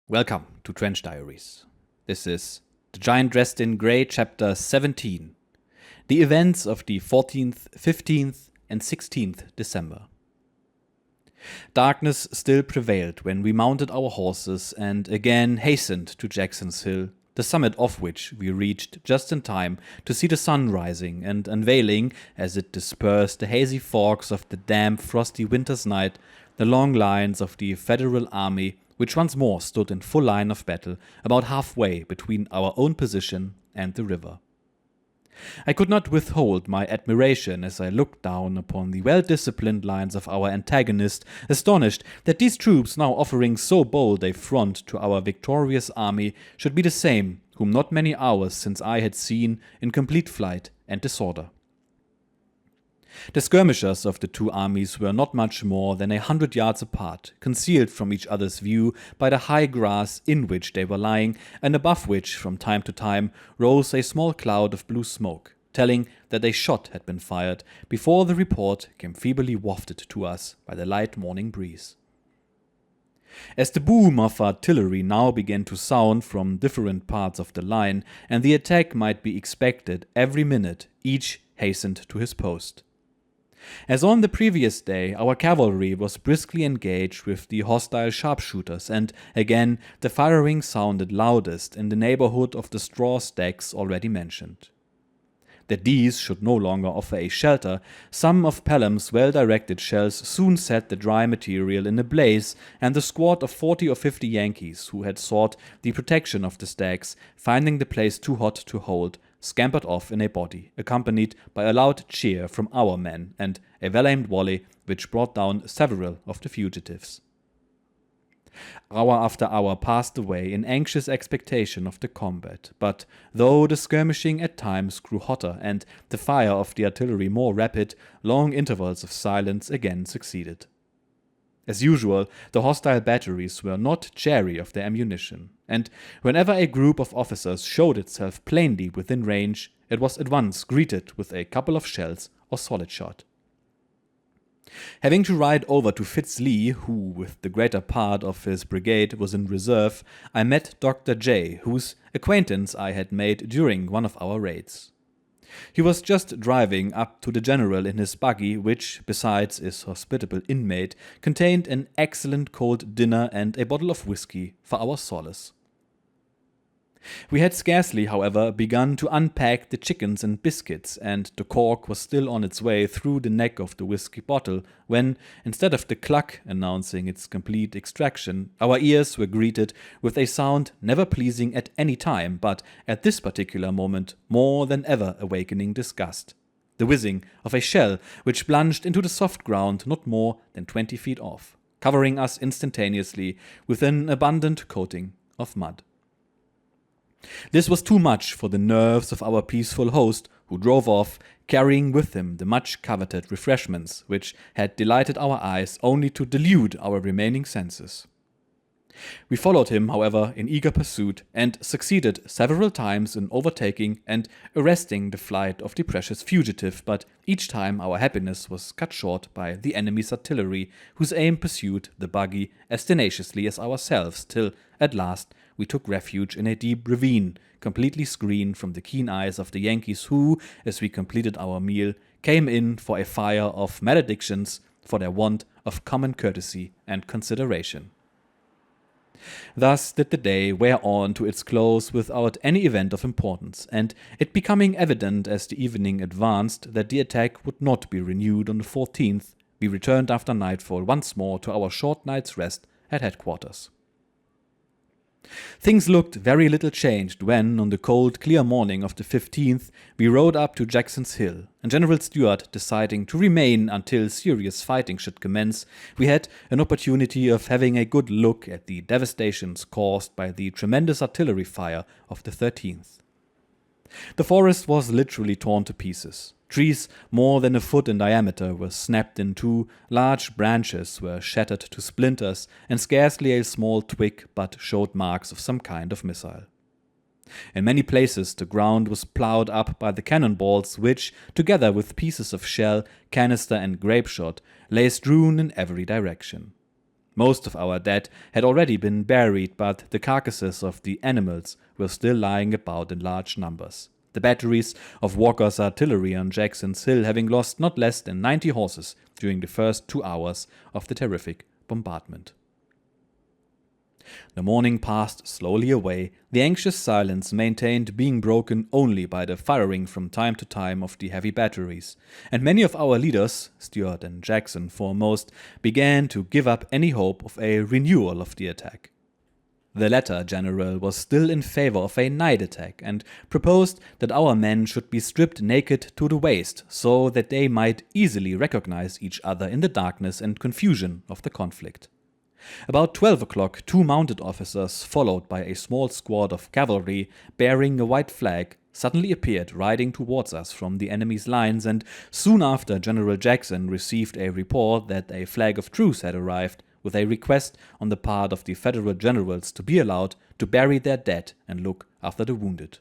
Welcome to Trench Diaries. This is The Giant Dressed in Grey, Chapter 17. The events of the 14th, 15th, and 16th December. Darkness still prevailed when we mounted our horses and again hastened to Jackson's Hill, the summit of which we reached just in time to see the sun rising and unveiling, as it dispersed the hazy fogs of the damp, frosty winter's night, the long lines of the Federal Army, which once more stood in full line of battle about halfway between our own position and the river. I could not withhold my admiration as I looked down upon the well-disciplined lines of our antagonist, astonished that these troops, now offering so bold a front to our victorious army, should be the same whom not many hours since I had seen in complete flight and disorder. The skirmishers of the two armies were not much more than 100 yards apart, concealed from each other's view by the high grass in which they were lying, and above which, from time to time, rose a small cloud of blue smoke, telling that a shot had been fired before the report came feebly wafted to us by the light morning breeze. As the boom of artillery now began to sound from different parts of the line, and the attack might be expected every minute, each hastened to his post. As on the previous day, our cavalry was briskly engaged with the hostile sharpshooters, and again the firing sounded loudest in the neighborhood of the straw stacks already mentioned. That these should no longer offer a shelter, some of Pelham's well-directed shells soon set the dry material in a blaze, and the squad of 40 or 50 Yankees who had sought the protection of the stacks, finding the place too hot to hold, scampered off in a body, accompanied by a loud cheer from our men and a well-aimed volley which brought down several of the fugitives. Hour after hour passed away in anxious expectation of the combat, but though the skirmishing at times grew hotter and the fire of the artillery more rapid, long intervals of silence again succeeded. As usual, the hostile batteries were not chary of their ammunition, and whenever a group of officers showed itself plainly within range, it was at once greeted with a couple of shells or solid shot. Having to ride over to Fitz-Lee, who with the greater part of his brigade was in reserve, I met Dr. J, whose acquaintance I had made during one of our raids. He was just driving up to the general in his buggy, which, besides his hospitable inmate, contained an excellent cold dinner and a bottle of whiskey for our solace. We had scarcely, however, begun to unpack the chickens and biscuits, and the cork was still on its way through the neck of the whiskey bottle, when, instead of the cluck announcing its complete extraction, our ears were greeted with a sound never pleasing at any time, but at this particular moment more than ever awakening disgust: the whizzing of a shell which plunged into the soft ground not more than 20 feet off, covering us instantaneously with an abundant coating of mud. This was too much for the nerves of our peaceful host, who drove off, carrying with him the much-coveted refreshments, which had delighted our eyes only to delude our remaining senses. We followed him, however, in eager pursuit, and succeeded several times in overtaking and arresting the flight of the precious fugitive, but each time our happiness was cut short by the enemy's artillery, whose aim pursued the buggy as tenaciously as ourselves, till, at last, we took refuge in a deep ravine, completely screened from the keen eyes of the Yankees who, as we completed our meal, came in for a fire of maledictions for their want of common courtesy and consideration. Thus did the day wear on to its close without any event of importance, and it becoming evident as the evening advanced that the attack would not be renewed on the 14th, we returned after nightfall once more to our short night's rest at headquarters. Things looked very little changed when, on the cold, clear morning of the 15th, we rode up to Jackson's Hill, and General Stuart deciding to remain until serious fighting should commence, we had an opportunity of having a good look at the devastations caused by the tremendous artillery fire of the 13th. The forest was literally torn to pieces. Trees more than a foot in diameter were snapped in two, large branches were shattered to splinters, and scarcely a small twig but showed marks of some kind of missile. In many places the ground was ploughed up by the cannonballs which, together with pieces of shell, canister and grape shot, lay strewn in every direction. Most of our dead had already been buried, but the carcasses of the animals were still lying about in large numbers. The batteries of Walker's artillery on Jackson's Hill having lost not less than 90 horses during the first 2 hours of the terrific bombardment. The morning passed slowly away, the anxious silence maintained being broken only by the firing from time to time of the heavy batteries, and many of our leaders, Stuart and Jackson foremost, began to give up any hope of a renewal of the attack. The latter general was still in favor of a night attack and proposed that our men should be stripped naked to the waist so that they might easily recognize each other in the darkness and confusion of the conflict. About 12 o'clock, 2 mounted officers, followed by a small squad of cavalry bearing a white flag, suddenly appeared riding towards us from the enemy's lines, and soon after General Jackson received a report that a flag of truce had arrived, with a request on the part of the Federal generals to be allowed to bury their dead and look after the wounded.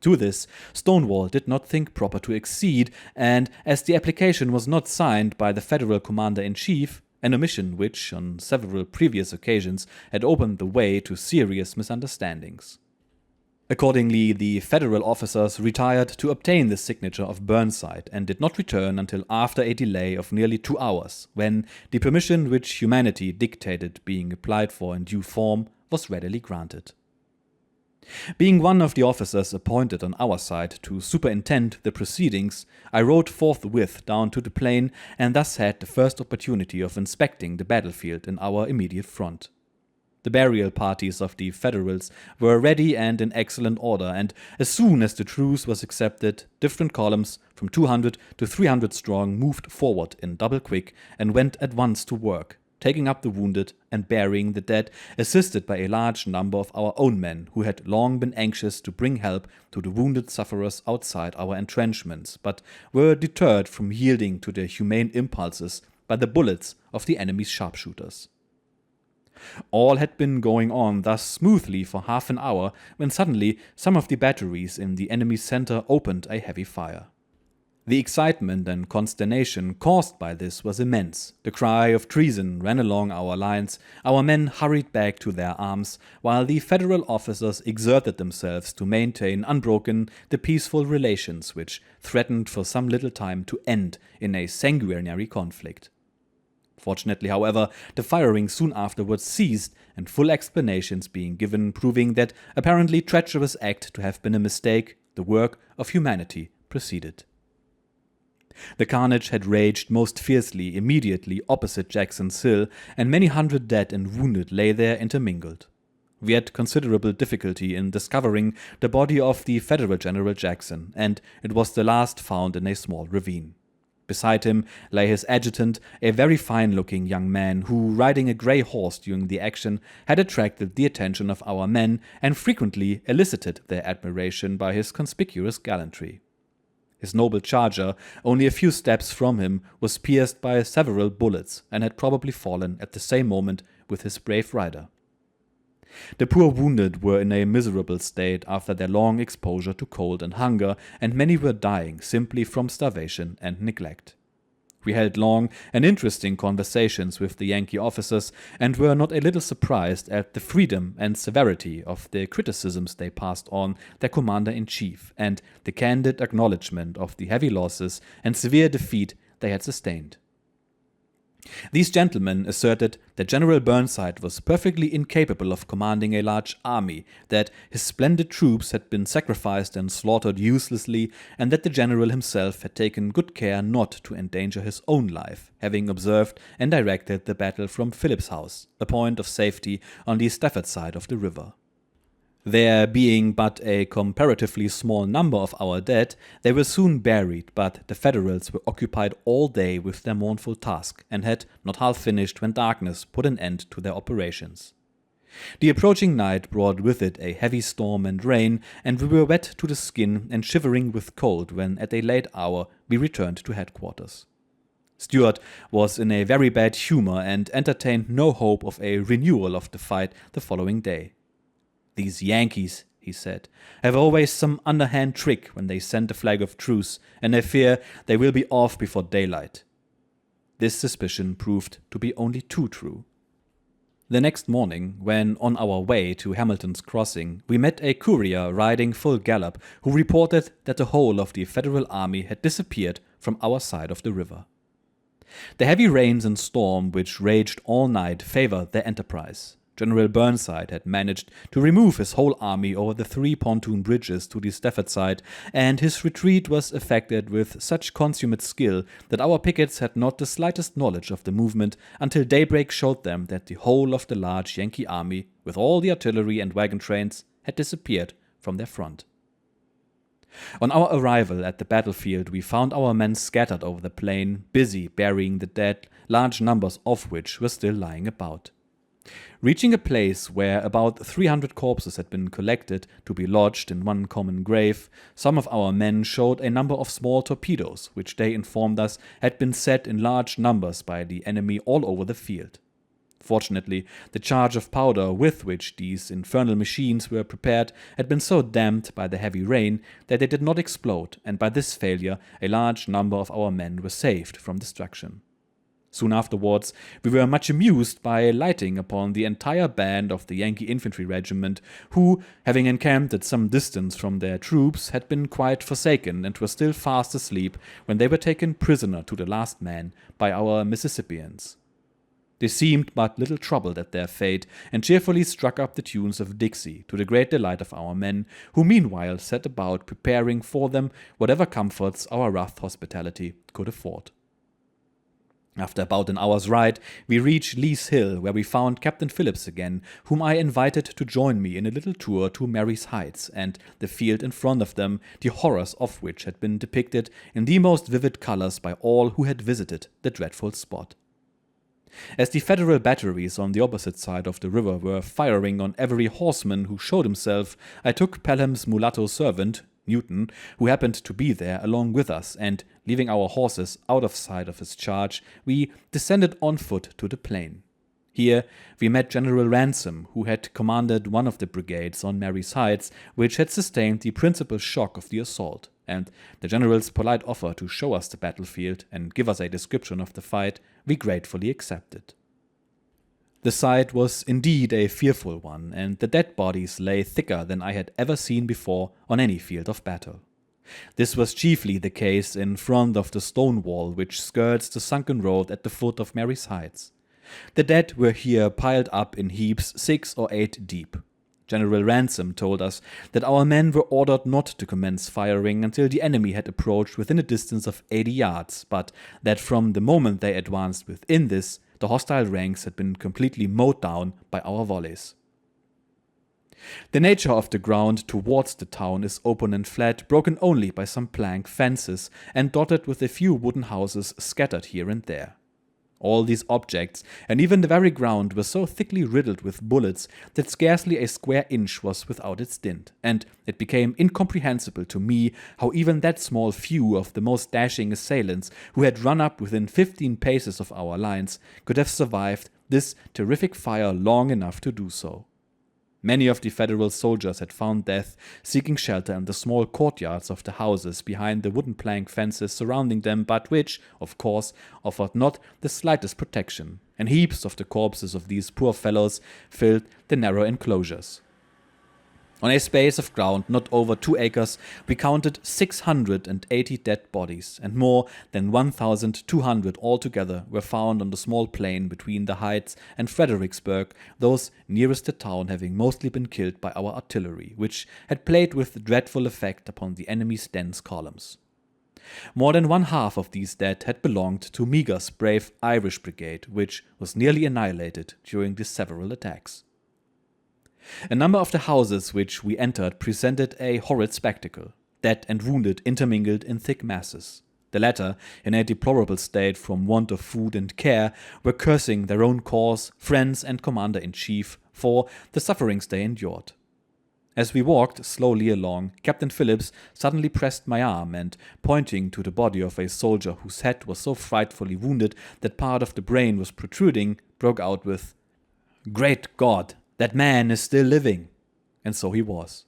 To this, Stonewall did not think proper to accede, and as the application was not signed by the Federal commander-in-chief, an omission which, on several previous occasions, had opened the way to serious misunderstandings. Accordingly, the Federal officers retired to obtain the signature of Burnside and did not return until after a delay of nearly 2 hours, when the permission which humanity dictated being applied for in due form was readily granted. Being one of the officers appointed on our side to superintend the proceedings, I rode forthwith down to the plain and thus had the first opportunity of inspecting the battlefield in our immediate front. The burial parties of the Federals were ready and in excellent order, and as soon as the truce was accepted, different columns from 200 to 300 strong moved forward in double quick and went at once to work, taking up the wounded and burying the dead, assisted by a large number of our own men who had long been anxious to bring help to the wounded sufferers outside our entrenchments, but were deterred from yielding to their humane impulses by the bullets of the enemy's sharpshooters. All had been going on thus smoothly for half an hour when suddenly some of the batteries in the enemy's center opened a heavy fire. The excitement and consternation caused by this was immense. The cry of treason ran along our lines, our men hurried back to their arms, while the Federal officers exerted themselves to maintain unbroken the peaceful relations which threatened for some little time to end in a sanguinary conflict. Fortunately, however, the firing soon afterwards ceased, and full explanations being given proving that apparently treacherous act to have been a mistake, the work of humanity proceeded. The carnage had raged most fiercely immediately opposite Jackson's Hill, and many hundred dead and wounded lay there intermingled. We had considerable difficulty in discovering the body of the Federal General Jackson, and it was the last found in a small ravine. Beside him lay his adjutant, a very fine-looking young man who, riding a grey horse during the action, had attracted the attention of our men and frequently elicited their admiration by his conspicuous gallantry. His noble charger, only a few steps from him, was pierced by several bullets and had probably fallen at the same moment with his brave rider. The poor wounded were in a miserable state after their long exposure to cold and hunger, and many were dying simply from starvation and neglect. We held long and interesting conversations with the Yankee officers, and were not a little surprised at the freedom and severity of the criticisms they passed on their commander-in-chief, and the candid acknowledgment of the heavy losses and severe defeat they had sustained. These gentlemen asserted that General Burnside was perfectly incapable of commanding a large army, that his splendid troops had been sacrificed and slaughtered uselessly, and that the general himself had taken good care not to endanger his own life, having observed and directed the battle from Philip's House, a point of safety on the Stafford side of the river. There being but a comparatively small number of our dead, they were soon buried, but the Federals were occupied all day with their mournful task, and had not half finished when darkness put an end to their operations. The approaching night brought with it a heavy storm and rain, and we were wet to the skin and shivering with cold when at a late hour we returned to headquarters. Stuart was in a very bad humor and entertained no hope of a renewal of the fight the following day. "These Yankees," he said, "have always some underhand trick when they send a flag of truce, and I fear they will be off before daylight." This suspicion proved to be only too true. The next morning, when on our way to Hamilton's Crossing, we met a courier riding full gallop who reported that the whole of the Federal Army had disappeared from our side of the river. The heavy rains and storm which raged all night favored their enterprise. General Burnside had managed to remove his whole army over the 3 pontoon bridges to the Stafford side, and his retreat was effected with such consummate skill that our pickets had not the slightest knowledge of the movement until daybreak showed them that the whole of the large Yankee army, with all the artillery and wagon trains, had disappeared from their front. On our arrival at the battlefield, we found our men scattered over the plain, busy burying the dead, large numbers of which were still lying about. Reaching a place where about 300 corpses had been collected to be lodged in one common grave, some of our men showed a number of small torpedoes, which they informed us had been set in large numbers by the enemy all over the field. Fortunately, the charge of powder with which these infernal machines were prepared had been so damped by the heavy rain that they did not explode, and by this failure a large number of our men were saved from destruction. Soon afterwards, we were much amused by lighting upon the entire band of the Yankee infantry regiment, who, having encamped at some distance from their troops, had been quite forsaken and were still fast asleep when they were taken prisoner to the last man by our Mississippians. They seemed but little troubled at their fate, and cheerfully struck up the tunes of Dixie, to the great delight of our men, who meanwhile set about preparing for them whatever comforts our rough hospitality could afford. After about an hour's ride, we reached Lee's Hill, where we found Captain Phillips again, whom I invited to join me in a little tour to Mary's Heights, and the field in front of them, the horrors of which had been depicted in the most vivid colors by all who had visited the dreadful spot. As the Federal batteries on the opposite side of the river were firing on every horseman who showed himself, I took Pelham's mulatto servant, Newton, who happened to be there, along with us, and, leaving our horses out of sight of his charge, we descended on foot to the plain. Here we met General Ransom, who had commanded one of the brigades on Mary's Heights, which had sustained the principal shock of the assault, and the general's polite offer to show us the battlefield and give us a description of the fight we gratefully accepted. The sight was indeed a fearful one, and the dead bodies lay thicker than I had ever seen before on any field of battle. This was chiefly the case in front of the stone wall which skirts the sunken road at the foot of Mary's Heights. The dead were here piled up in heaps 6 or 8 deep. General Ransom told us that our men were ordered not to commence firing until the enemy had approached within a distance of 80 yards, but that from the moment they advanced within this, the hostile ranks had been completely mowed down by our volleys. The nature of the ground towards the town is open and flat, broken only by some plank fences, and dotted with a few wooden houses scattered here and there. All these objects, and even the very ground, were so thickly riddled with bullets that scarcely a square inch was without its dint, and it became incomprehensible to me how even that small few of the most dashing assailants, who had run up within 15 paces of our lines, could have survived this terrific fire long enough to do so. Many of the Federal soldiers had found death seeking shelter in the small courtyards of the houses behind the wooden plank fences surrounding them, but which, of course, offered not the slightest protection, and heaps of the corpses of these poor fellows filled the narrow enclosures. On a space of ground not over 2 acres, we counted 680 dead bodies, and more than 1,200 altogether were found on the small plain between the Heights and Fredericksburg, those nearest the town having mostly been killed by our artillery, which had played with dreadful effect upon the enemy's dense columns. More than 1/2 of these dead had belonged to Meagher's brave Irish brigade, which was nearly annihilated during the several attacks. A number of the houses which we entered presented a horrid spectacle. Dead and wounded intermingled in thick masses. The latter, in a deplorable state from want of food and care, were cursing their own cause, friends, and commander-in-chief for the sufferings they endured. As we walked slowly along, Captain Phillips suddenly pressed my arm and, pointing to the body of a soldier whose head was so frightfully wounded that part of the brain was protruding, broke out with, "Great God! That man is still living!" And so he was.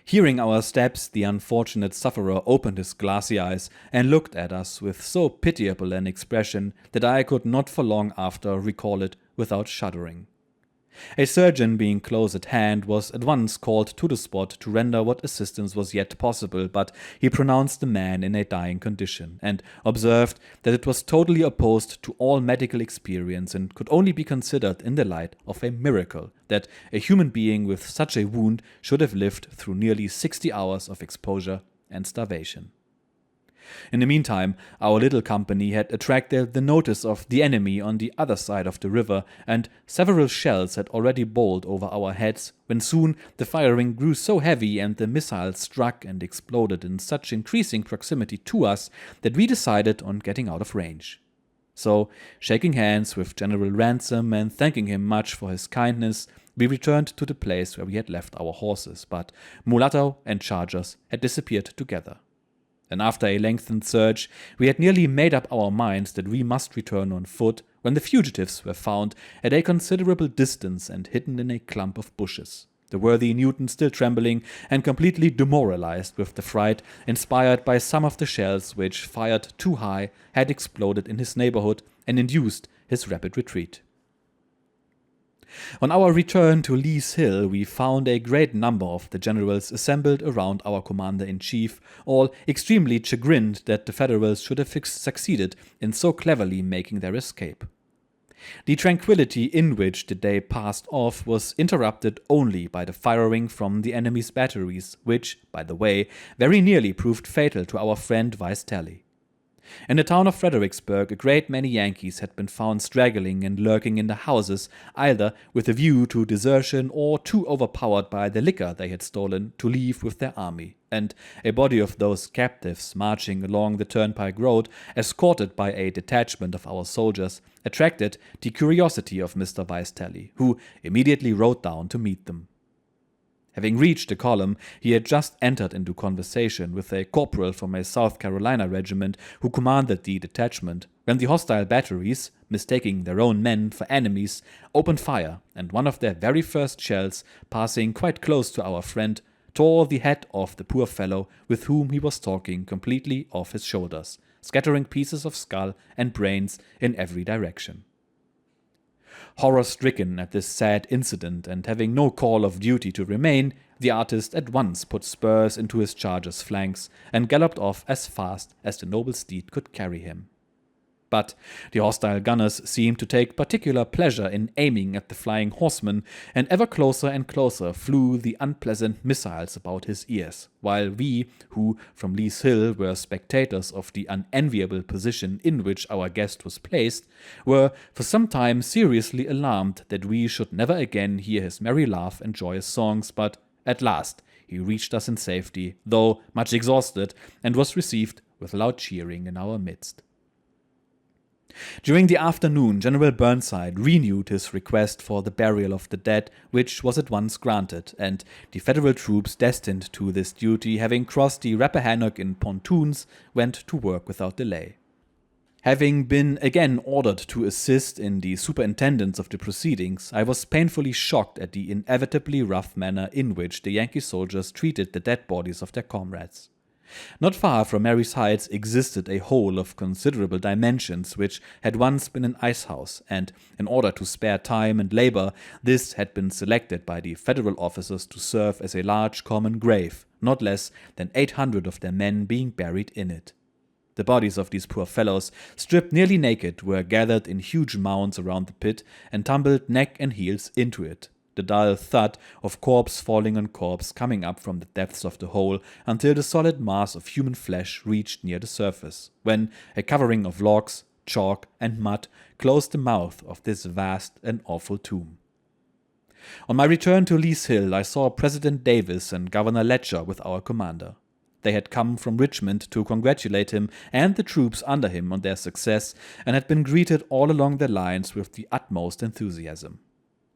Hearing our steps, the unfortunate sufferer opened his glassy eyes and looked at us with so pitiable an expression that I could not for long after recall it without shuddering. A surgeon being close at hand was at once called to the spot to render what assistance was yet possible, but he pronounced the man in a dying condition, and observed that it was totally opposed to all medical experience and could only be considered in the light of a miracle that a human being with such a wound should have lived through nearly 60 hours of exposure and starvation. In the meantime, our little company had attracted the notice of the enemy on the other side of the river, and several shells had already bowled over our heads, when soon the firing grew so heavy and the missiles struck and exploded in such increasing proximity to us that we decided on getting out of range. So, shaking hands with General Ransom and thanking him much for his kindness, we returned to the place where we had left our horses, but Mulatto and chargers had disappeared together. And after a lengthened search, we had nearly made up our minds that we must return on foot, when the fugitives were found at a considerable distance and hidden in a clump of bushes. The worthy Newton, still trembling and completely demoralized with the fright inspired by some of the shells which, fired too high, had exploded in his neighborhood and induced his rapid retreat. On our return to Lee's Hill, we found a great number of the generals assembled around our commander-in-chief, all extremely chagrined that the Federals should have succeeded in so cleverly making their escape. The tranquility in which the day passed off was interrupted only by the firing from the enemy's batteries, which, by the way, very nearly proved fatal to our friend Vice Tally. In the town of Fredericksburg, a great many Yankees had been found straggling and lurking in the houses, either with a view to desertion or too overpowered by the liquor they had stolen to leave with their army, and a body of those captives marching along the turnpike road, escorted by a detachment of our soldiers, attracted the curiosity of Mr. Vice Tally, who immediately rode down to meet them. Having reached the column, he had just entered into conversation with a corporal from a South Carolina regiment who commanded the detachment, when the hostile batteries, mistaking their own men for enemies, opened fire, and one of their very first shells, passing quite close to our friend, tore the head off the poor fellow with whom he was talking completely off his shoulders, scattering pieces of skull and brains in every direction. Horror-stricken at this sad incident, and having no call of duty to remain, the artist at once put spurs into his charger's flanks and galloped off as fast as the noble steed could carry him. But the hostile gunners seemed to take particular pleasure in aiming at the flying horseman, and ever closer and closer flew the unpleasant missiles about his ears, while we, who from Lee's Hill were spectators of the unenviable position in which our guest was placed, were for some time seriously alarmed that we should never again hear his merry laugh and joyous songs, but at last he reached us in safety, though much exhausted, and was received with loud cheering in our midst. During the afternoon, General Burnside renewed his request for the burial of the dead, which was at once granted, and the Federal troops destined to this duty, having crossed the Rappahannock in pontoons, went to work without delay. Having been again ordered to assist in the superintendence of the proceedings, I was painfully shocked at the inevitably rough manner in which the Yankee soldiers treated the dead bodies of their comrades. Not far from Mary's Heights existed a hole of considerable dimensions which had once been an ice house, and in order to spare time and labor, this had been selected by the Federal officers to serve as a large common grave, not less than 800 of their men being buried in it. The bodies of these poor fellows, stripped nearly naked, were gathered in huge mounds around the pit and tumbled neck and heels into it, the dull thud of corpse falling on corpse coming up from the depths of the hole until the solid mass of human flesh reached near the surface, when a covering of logs, chalk, and mud closed the mouth of this vast and awful tomb. On my return to Lee's Hill, I saw President Davis and Governor Letcher with our commander. They had come from Richmond to congratulate him and the troops under him on their success, and had been greeted all along their lines with the utmost enthusiasm.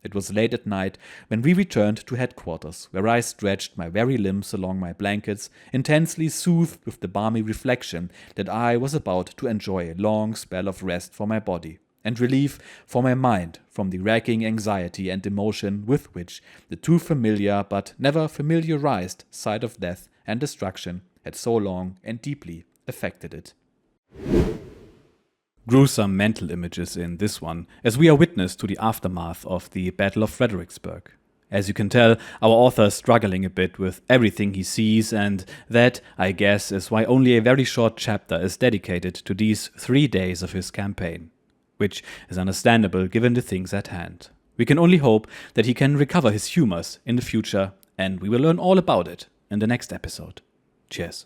It was late at night when we returned to headquarters, where I stretched my weary limbs along my blankets, intensely soothed with the balmy reflection that I was about to enjoy a long spell of rest for my body, and relief for my mind from the racking anxiety and emotion with which the too familiar but never familiarized sight of death and destruction had so long and deeply affected it. gruesome mental images in this one, as we are witness to the aftermath of the Battle of Fredericksburg. As you can tell, our author is struggling a bit with everything he sees, and that, I guess, is why only a very short chapter is dedicated to these 3 days of his campaign, which is understandable given the things at hand. We can only hope that he can recover his humors in the future, and we will learn all about it in the next episode. Cheers.